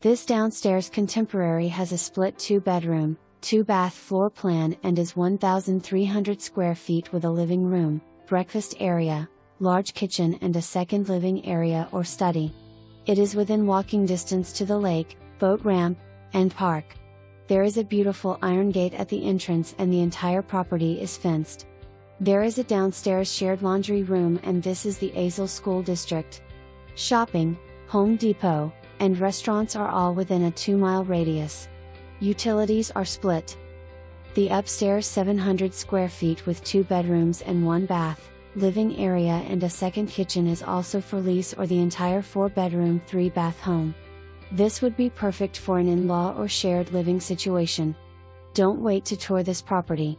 This downstairs contemporary has a split 2-bedroom, 2-bath floor plan and is 1,300 square feet with a living room, breakfast area, large kitchen and a second living area or study. It is within walking distance to the lake, boat ramp, and park. There is a beautiful iron gate at the entrance and the entire property is fenced. There is a downstairs shared laundry room and this is the Azle School District. Shopping, Home Depot, and restaurants are all within a 2-mile radius. Utilities are split. The upstairs 700 square feet with 2 bedrooms and 1 bath, living area and a second kitchen is also for lease or the entire 4-bedroom 3-bath home. This would be perfect for an in-law or shared living situation. Don't wait to tour this property.